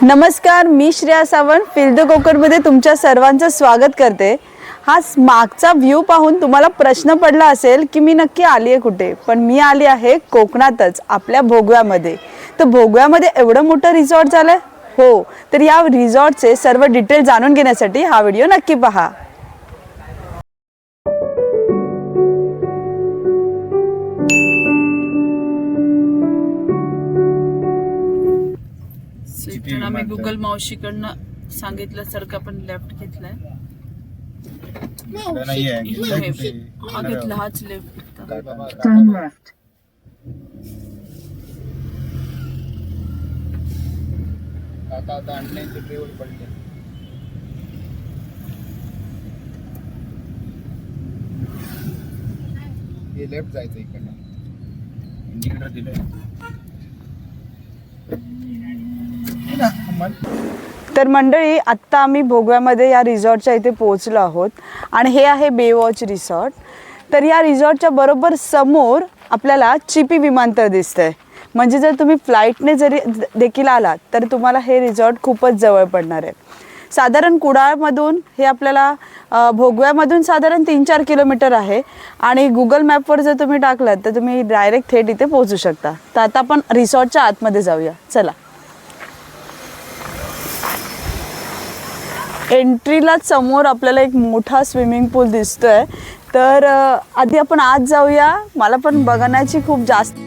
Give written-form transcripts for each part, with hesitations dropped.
नमस्कार, मी Shreya Sawant feel the कोकणमध्ये तुमच्या सर्वांचं स्वागत करते। हा मागचा व्ह्यू पाहून तुम्हाला प्रश्न पडला असेल की मी नक्की आली आहे कुठे, पण मी आली आहे कोकणातच आपल्या भोगव्यामध्ये। तर भोगव्यामध्ये एवढं मोठं रिसॉर्ट झालंय हो, तर या रिसॉर्टचे सर्व डिटेल जाणून घेण्यासाठी हा व्हिडिओ नक्की पहा। इथून आम्ही गुगल मावशीकडनं सांगितल्यासारखं आपण लेफ्ट घेतलाय। हा घेतला, हाच लेफ्ट। आता आणण्याचे ट्रेवल पडले। हे लेफ्ट जायचं इकडनं, इंडिकेटर दिलंय। तर मंडळी, आत्ता आम्ही भोगव्यामध्ये या रिसॉर्टच्या इथे पोहोचलो आहोत आणि हे आहे बेवॉच रिसॉर्ट। तर या रिसॉर्टच्या बरोबर समोर आपल्याला चिपी विमानतळ दिसतंय। म्हणजे जर तुम्ही फ्लाईटने जरी देखील आलात तर तुम्हाला हे रिसॉर्ट खूपच जवळ पडणार आहे। साधारण कुडाळमधून हे आपल्याला भोगव्यामधून साधारण 3-4 किलोमीटर आहे आणि गुगल मॅपवर जर तुम्ही टाकलात तर तुम्ही डायरेक्ट थेट इथे पोहोचू शकता। तर आता आपण रिसॉर्टच्या आतमध्ये जाऊया, चला। एंट्रीलाच समोर आपल्याला एक मोठा स्विमिंग पूल दिसतोय। तर आधी आपण आत जाऊया, मला पण बघण्याची खूप जास्त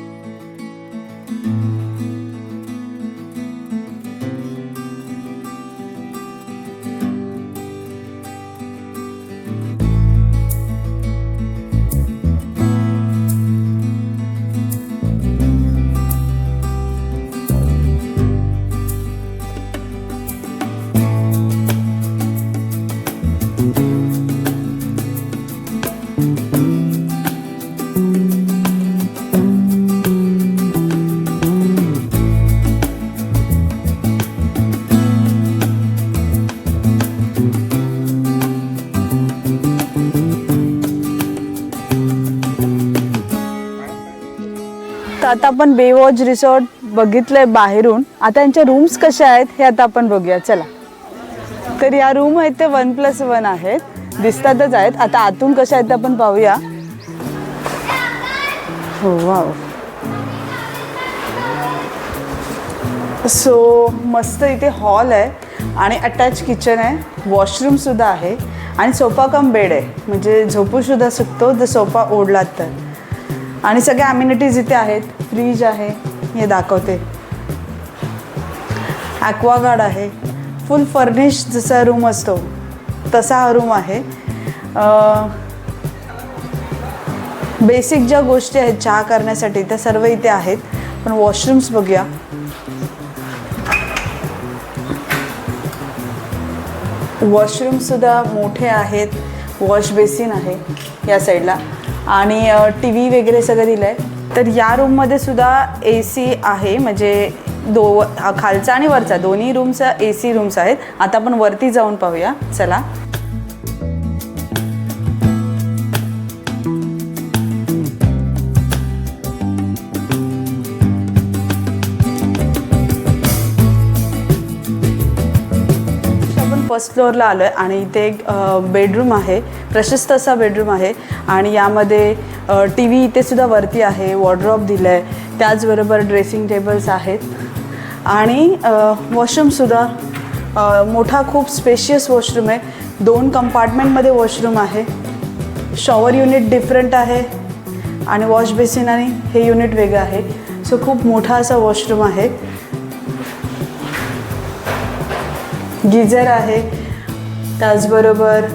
आता आपण बेवॉच रिसॉर्ट बघितलंय बाहेरून। आता यांच्या रूम्स कशा आहेत हे आता आपण बघूया, चला। तर या रूम आहेत ते 1+1 आहेत, दिसतातच आहेत। आता आतून कशा आहेत आपण पाहूया। हो वाव, सो मस्त इथे हॉल आहे आणि अटॅच किचन आहे, वॉशरूम सुद्धा आहे आणि सोफा कम बेड आहे, म्हणजे झोपू सुद्धा शकतो जर सोफा ओढलात तर। आणि सगळ्या अम्युनिटीज इथे आहेत, फ्रीज आहे, हे दाखवते, ॲक्वागार्ड आहे, फुल फर्निश जसा रूम असतो तसा हा रूम आहे। बेसिक ज्या गोष्टी आहेत चहा करण्यासाठी त्या सर्व इथे आहेत। पण वॉशरूम्स बघूया, वॉशरूमसुद्धा मोठे आहेत, वॉश बेसिन आहे या साईडला आणि TV वगैरे सगळं दिलं आहे। तर या रूममध्ये सुद्धा AC आहे, म्हणजे खालचा आणि वरचा दोन्ही रूमचा AC रूम्स आहेत। आता आपण वरती जाऊन पाहूया, चला। फर्स्ट फ्लोअरला आलो आहे आणि इथे एक बेडरूम आहे, प्रशस्त असा बेडरूम आहे आणि यामध्ये TV इथे सुद्धा वरती आहे, वॉर्डरोब दिलं आहे, त्याचबरोबर ड्रेसिंग टेबल्स आहेत आणि वॉशरूमसुद्धा मोठा खूप स्पेशियस वॉशरूम आहे। 2 कंपार्टमेंटमध्ये वॉशरूम आहे, शॉवर युनिट डिफरंट आहे आणि वॉश बेसिन आणि हे युनिट वेगळं आहे। सो खूप मोठा असा वॉशरूम आहे, गिझर आहे, त्याचबरोबर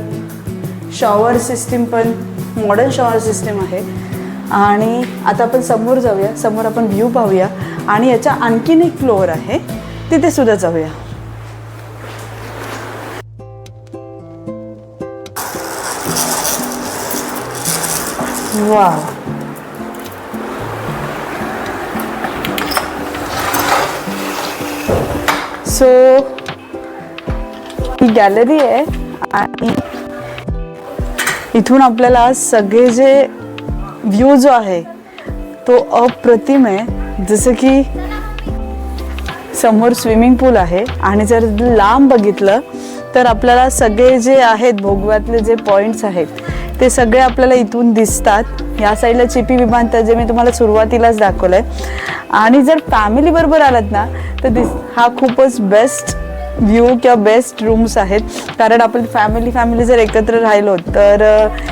शॉवर सिस्टीम पण मॉडर्न शॉवर सिस्टीम आहे। आणि आता आपण समोर जाऊया, समोर आपण व्ह्यू पाहूया आणि याच्या आणखीन एक फ्लोअर आहे तिथे सुद्धा जाऊया। वाव, सो ही गॅलरी आहे आणि इथून आपल्याला सगळे जे व्ह्यू जो आहे तो अप्रतिम आहे। जसं की समोर स्विमिंग पूल आहे आणि जर लांब बघितलं तर आपल्याला सगळे जे आहेत भोगव्यातले जे पॉईंट्स आहेत ते सगळे आपल्याला इथून दिसतात. या साईडला चिपी विमानतळ जे मी तुम्हाला सुरुवातीलाच दाखवलंय. आणि जर फॅमिली बरोबर आलात ना तर हा खूपच बेस्ट व्ह्यू किंवा बेस्ट रूम्स आहेत. कारण आपण फॅमिली जर एकत्र राहिलो तर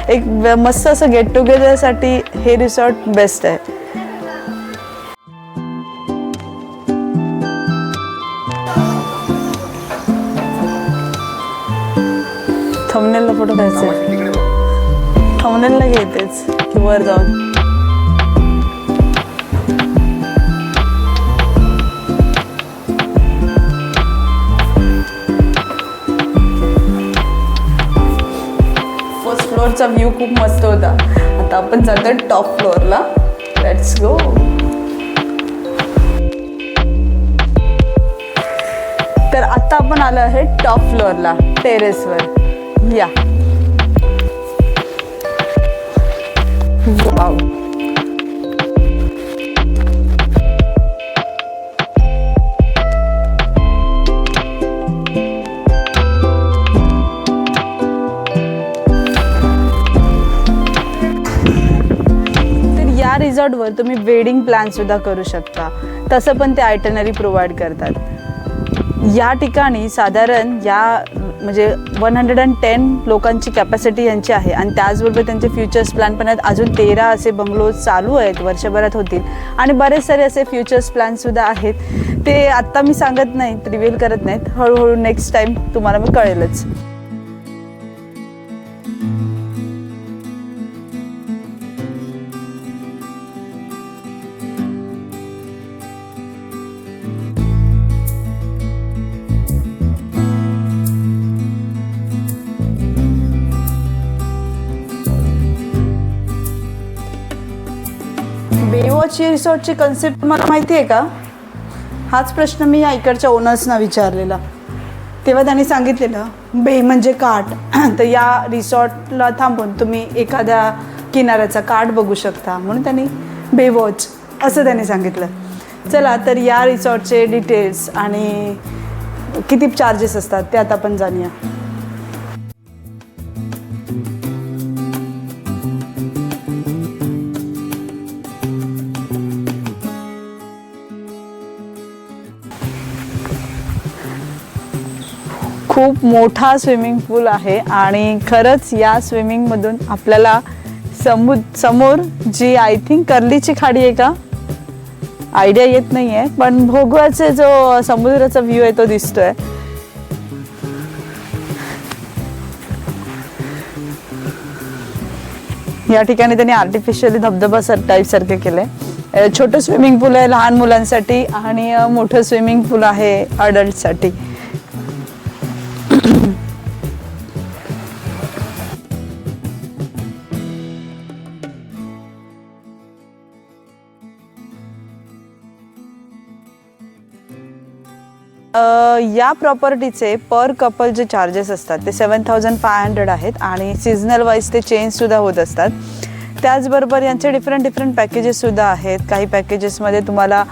एक मस्त असं गेट टुगेदरसाठी हे रिसॉर्ट बेस्ट आहे. थंबनेलला फोटो घ्यायचे, थंबनेलला घेतेच की वर जाऊन. फर्स्ट फ्लोअरचा व्ह्यू खूप मस्त होता. आता आपण जातोय टॉप फ्लोअरला. Let's go. तर आता आपण आलो आहे टॉप फ्लोअरला, टेरेसवर. या वाव. या रिसॉर्टवर तुम्ही वेडिंग प्लॅन सुद्धा करू शकता. तसं पण ते आयटनरी प्रोव्हाइड करतात. या ठिकाणी साधारण या म्हणजे 110 लोकांची कॅपॅसिटी यांची आहे आणि त्याचबरोबर त्यांचे फ्युचर्स प्लॅन पण आहेत. अजून 13 असे बंगलोज चालू आहेत, वर्षभरात होतील. आणि बरेच सारे असे फ्युचर्स प्लॅनसुद्धा आहेत. ते आत्ता मी सांगत नाही, रिव्हील करत नाहीत. हळूहळू नेक्स्ट टाईम तुम्हाला मी कळेलच. बेवॉच रिसॉर्टची कन्सेप्ट मला माहिती आहे का? हाच प्रश्न मी या इकडच्या ओनर्सना विचारलेला. तेव्हा त्यांनी सांगितलेलं बे म्हणजे काठ. तर या रिसॉर्टला थांबून तुम्ही एखाद्या किनाऱ्याचा काठ बघू शकता, म्हणून त्यांनी बेवॉच असं त्यांनी सांगितलं. चला तर या रिसॉर्टचे डिटेल्स आणि किती चार्जेस असतात ते आता आपण जाणूया. खूप मोठा स्विमिंग पूल आहे आणि खरंच या स्विमिंगमधून आपल्याला समोर जी आय थिंक कर्लीची खाडी आहे का, आयडिया येत नाही आहे, पण भोगव्याचे जो समुद्राचा व्ह्यू आहे तो दिसतोय. या ठिकाणी त्यांनी आर्टिफिशियली धबधबा टाईप सारखे केलंय. छोटं स्विमिंग पूल आहे लहान मुलांसाठी आणि मोठं स्विमिंग पूल आहे अडल्टसाठी. या प्रॉपर्टीचे पर कपल जे चार्जेस असतात ते 7,500 आहेत आणि सीझनल वाईज ते चेंजसुद्धा होत असतात. त्याचबरोबर यांचे डिफरंट पॅकेजेससुद्धा आहेत. काही पॅकेजेसमध्ये तुम्हाला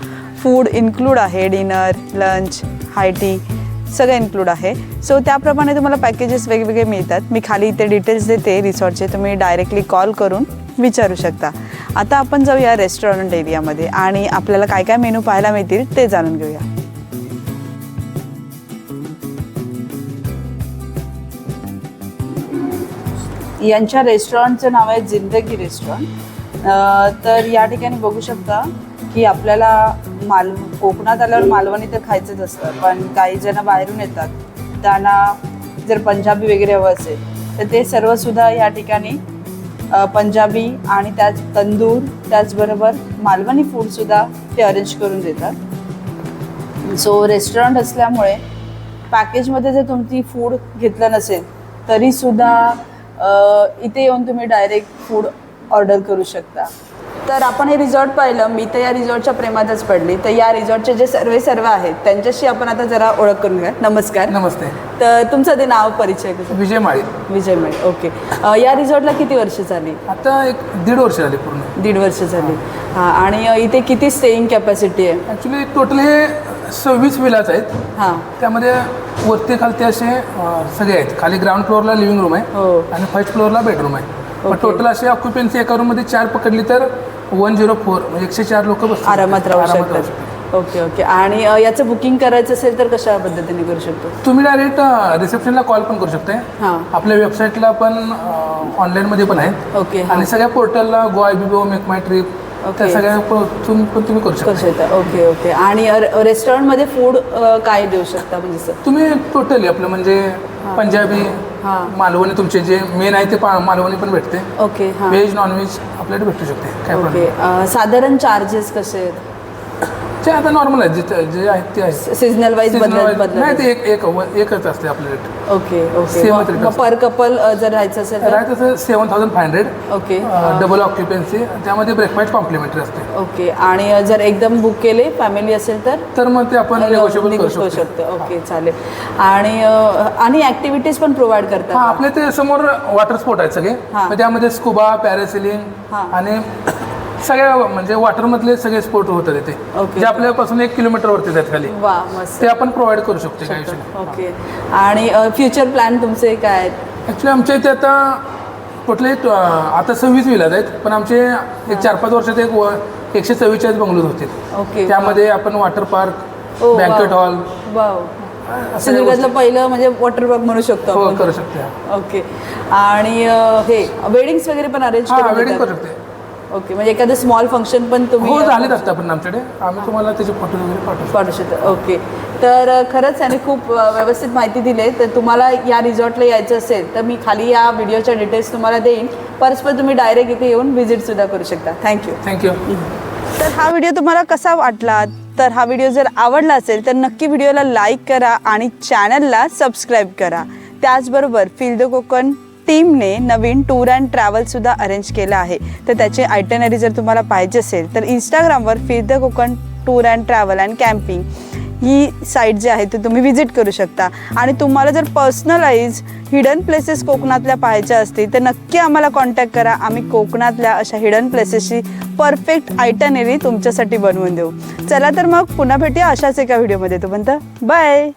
फूड इन्क्लूड आहे, डिनर, लंच, हाय टी सगळं इन्क्लूड आहे. सो त्याप्रमाणे तुम्हाला पॅकेजेस वेगवेगळे मिळतात. मी खाली इथे डिटेल्स देते रिसॉर्टचे, तुम्ही डायरेक्टली कॉल करून विचारू शकता. आता आपण जाऊया रेस्टॉरंट एरियामध्ये आणि आपल्याला काय काय मेनू पाहायला मिळतील ते जाणून घेऊया. यांच्या रेस्टॉरंटचं नाव आहे जिंदगी रेस्टॉरंट. तर या ठिकाणी बघू शकता की आपल्याला कोकणात आल्यावर मालवणी तर खायचंच असतं, पण काही जण बाहेरून येतात, त्यांना जर पंजाबी वगैरे हवं असेल तर ते सर्वसुद्धा या ठिकाणी पंजाबी आणि त्याच तंदूर त्याचबरोबर मालवणी फूडसुद्धा ते अरेंज करून देतात. सो रेस्टॉरंट असल्यामुळे पॅकेजमध्ये जर तुमची फूड घेतलं नसेल तरीसुद्धा इथे येऊन तुम्ही डायरेक्ट फूड ऑर्डर करू शकता. तर आपण हे रिसॉर्ट पाहिलं, मी तर या रिसॉर्टच्या प्रेमातच पडली. तर या रिसॉर्टचे जे सर्व आहेत त्यांच्याशी आपण आता जरा ओळख करून घ्या. नमस्कार. नमस्ते. तर तुमचं ते नाव परिचय कसं? विजय माळी. विजय माळी. ओके. या रिसॉर्टला किती वर्ष झाली? आता एक 1.5 वर्ष झाली पूर्ण. 1.5 वर्ष झाली. हां. आणि इथे किती स्टेईंग कॅपॅसिटी आहे? ॲक्च्युली टोटल हे 26 विलाच आहेत. हां. त्यामध्ये वरती खालती असे सगळे आहेत. खाली ग्राउंड फ्लोअरला लिव्हिंग रूम आहे हो. आणि फर्स्ट फ्लोअरला बेडरूम आहे. ओके. टोटल असे ऑक्युपन्सी एका रूममध्ये 4 पकडली तर 104 म्हणजे 104 लोक बसतात. आरामात राहू शकतात. Okay okay. आणि याचं बुकिंग करायचं असेल तर कशा पद्धतीने करू शकतो? तुम्ही डायरेक्ट रिसेप्शनला कॉल पण करू शकताय. हां. आपल्या वेबसाईटला पण ऑनलाईनमध्ये पण आहेत. ओके. हां. आणि सगळ्या पोर्टलला गो IBBO मेक माय ट्रिप ओके. त्या सगळ्या तुम्ही करू करू शकता. शकता. Okay okay. आणि रेस्टॉरंटमध्ये फूड काय देऊ शकता म्हणजे सर? तुम्ही टोटली आपलं म्हणजे पंजाबी हां. मालवणी तुमचे जे मेन आहे ते मालवणी पण भेटते. ओके. हां. व्हेज नॉनव्हेज आपल्याकडे भेटू शकते. काय ओके. प्रॉब्लेम साधारण चार्जेस कसे आहेत? ते आता नॉर्मल आहे जे आहेत ते आहेत. सीझनल वाईज बदलत नाही ते एकच असते आपल्या rate. Okay okay. Same rate मग पर कपल जर राहायचं असेल तर? राहायचं असेल 7,500 ओके. डबल ऑक्युपन्सी त्यामध्ये ब्रेकफास्ट कॉम्प्लिमेंटरी असते. ओके. आणि जर एकदम बुक केले फॅमिली असेल तर तर मग ते आपण नेगोशिएबल करू करू शकतो. शकतो. ओके चालेल. आणि ॲक्टिव्हिटीज पण प्रोव्हाइड करतात? हां आपल्या ते समोर वॉटर स्पोर्ट आहेत सगळे. हां. मग त्यामध्ये स्कुबा पॅरासिलिंग हां. आणि सगळ्या म्हणजे वॉटरमधले सगळे स्पोर्ट होतात इथे ओके. जे आपल्यापासून 1 किलोमीटरवरती आहेत खाली. वा मस्त. ते आपण प्रोव्हाइड करू शकतो काही विषय नाही. ओके. आणि फ्युचर प्लॅन तुमचे काय आहेत? ॲक्च्युली आमच्या इथे आता कुठले आता 26 विलाज आहेत पण आमचे एक 4-5 वर्षात 144 बंगलोज होते. ओके. त्यामध्ये आपण वॉटर पार्क ओ, बँकेट वाव. Hall wow. सिंधुदुर्गातलं पहिलं म्हणजे वॉटर पार्क म्हणू शकतो हो आपण. करू शकते. ओके. आणि हे वेडिंग्स वगैरे पण अरेंज हां वेडिंग करू शकते. ओके. म्हणजे एखादं स्मॉल फंक्शन पण तुम्ही हो झालेत असतं पण आमच्याकडे आम्ही तुम्हाला त्याचे फोटो वगैरे पाठवू. पाठवू शकता. ओके. तर खरंच याने खूप व्यवस्थित माहिती दिली आहे. तर तुम्हाला या रिसॉर्टला यायचं असेल तर मी खाली या व्हिडिओच्या डिटेल्स तुम्हाला देईन. परस्पर तुम्ही डायरेक्ट इथे येऊन व्हिजिटसुद्धा करू शकता. थँक्यू. थँक्यू. तर हा व्हिडिओ तुम्हाला कसा वाटला? तर हा व्हिडिओ जर आवडला असेल तर नक्की व्हिडिओला लाईक करा आणि चॅनलला सबस्क्राईब करा. त्याचबरोबर फील द कोकण टीमने नवीन टूर अँड ट्रॅव्हलसुद्धा अरेंज केलं आहे. तर त्याचे आयटनरी जर तुम्हाला पाहिजे असेल तर इंस्टाग्रामवर feel the Konkan tour and travel and camping ही साईट जी आहे ती तुम्ही व्हिजिट करू शकता. आणि तुम्हाला जर पर्सनलाइज हिडन प्लेसेस कोकणातल्या पाहायच्या असतील तर नक्की आम्हाला कॉन्टॅक्ट करा. आम्ही कोकणातल्या अशा हिडन प्लेसेसची परफेक्ट आयटनरी तुमच्यासाठी बनवून देऊ. चला तर मग पुन्हा भेटूया अशाच एका व्हिडिओमध्ये. तोपर्यंत बाय.